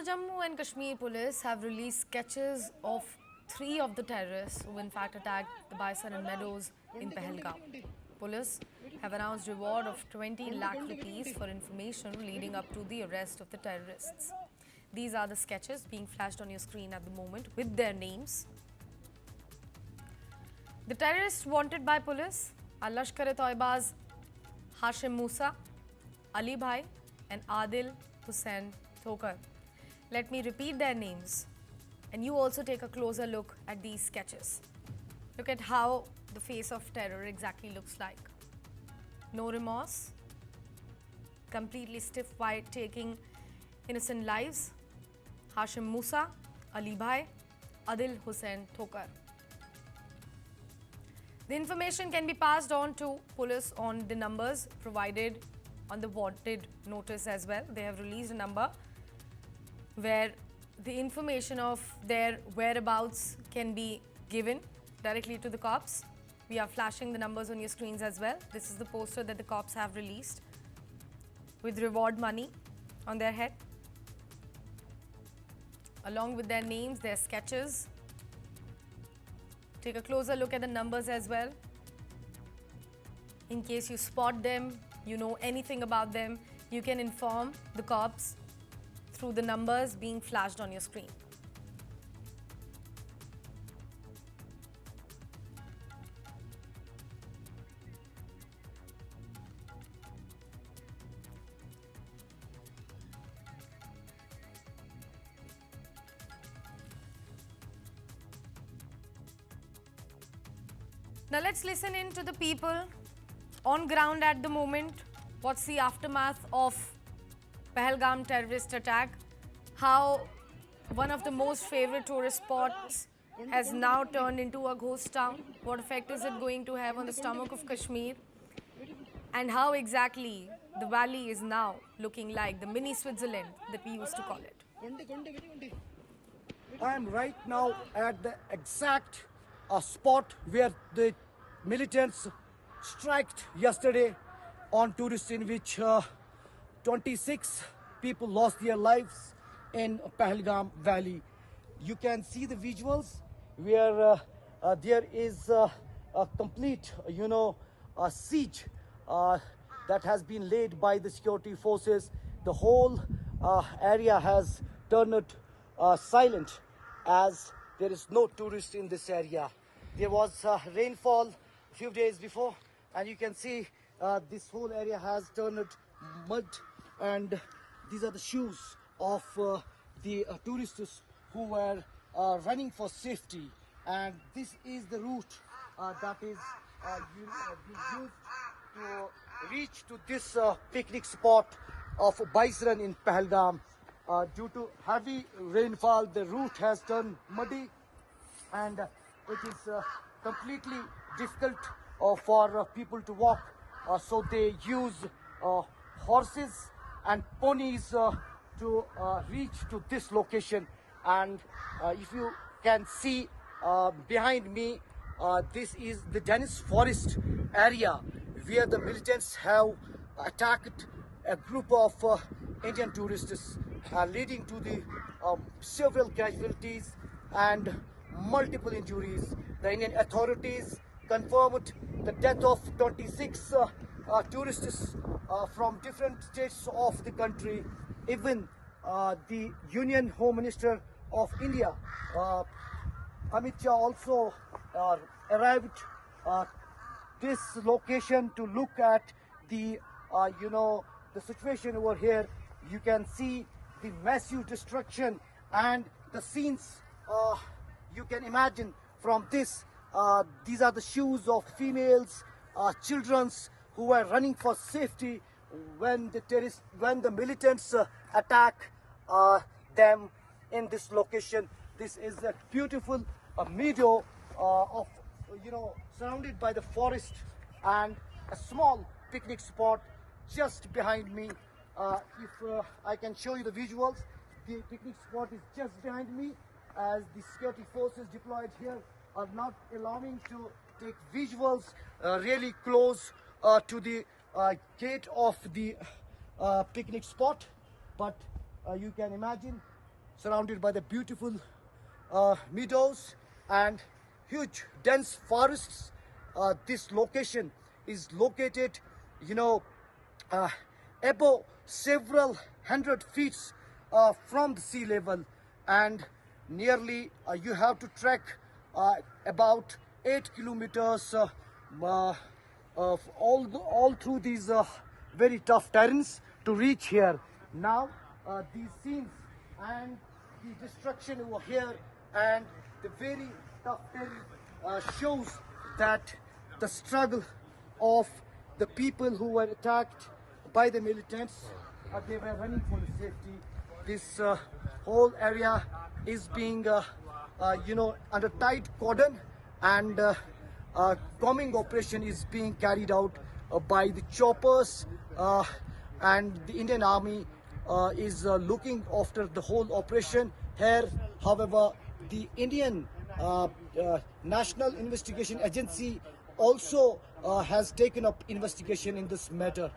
the Jammu and Kashmir police have released sketches of 3 of the terrorists who in fact attacked the bison and meadows in Pahalgam. Police have announced reward of 20 lakh rupees for information leading up to the arrest of the terrorists. These are the sketches being flashed on your screen at the moment with their names. The terrorists wanted by police are Lashkar-e-Toiba's Hashim Musa, Ali Bhai and Adil Hussain Thokar. Let me repeat their names and you also take a closer look at these sketches. Look at how the face of terror exactly looks like. No remorse, completely stiff while taking innocent lives. Hashim Musa, Ali Bhai, Adil Hussain Thokar. The information can be passed on to police on the numbers provided on the wanted notice as well. They have released a number where the information of their whereabouts can be given directly to the cops. We are flashing the numbers on your screens as well. This is the poster that the cops have released with reward money on their head, along with their names, their sketches. Take a closer look at the numbers as well. In case you spot them, you know anything about them, you can inform the cops through the numbers being flashed on your screen. Now let's listen in to the people on ground at the moment. What's the aftermath of Pahalgam terrorist attack? How one of the most favorite tourist spots has now turned into a ghost town? What effect is it going to have on the stomach of Kashmir? And how exactly the valley is now looking like the mini Switzerland that we used to call it. I am right now at the exact spot where the militants struck yesterday on tourists, in which 26 people lost their lives in Pahalgam Valley. You can see the visuals where there is a complete, siege that has been laid by the security forces. The whole area has turned silent as there is no tourist in this area. There was rainfall a few days before, and you can see this whole area has turned mud, and these are the shoes of the tourists who were running for safety. And this is the route that is being used to reach to this picnic spot of Baisran in Pahalgam. Due to heavy rainfall, the route has turned muddy, and it is completely difficult for people to walk. So they use horses and ponies to reach to this location. And if you can see behind me, this is the dense forest area where the militants have attacked a group of Indian tourists, leading to the several casualties and multiple injuries. The Indian authorities confirmed the death of 26 tourists from different states of the country. Even the Union Home Minister of India, Amit Shah, also arrived this location to look at the the situation over here. You can see the massive destruction and the scenes you can imagine from this. These are the shoes of females, children's who were running for safety when the militants attack them in this location. This is a beautiful meadow of surrounded by the forest, and a small picnic spot just behind me. If I can show you the visuals, the picnic spot is just behind me, as the security forces deployed here are not allowing to take visuals really close to the gate of the picnic spot. But you can imagine surrounded by the beautiful meadows and huge dense forests. This location is located, above several hundred feet from the sea level, and nearly you have to trek about 8 kilometers of all through these very tough terrains to reach here. Now these scenes and the destruction over here and the very tough terrain shows that the struggle of the people who were attacked by the militants, they were running for safety. This whole area is being under tight cordon, and combing operation is being carried out by the choppers, and the Indian Army is looking after the whole operation here. However, the Indian National Investigation Agency also has taken up investigation in this matter.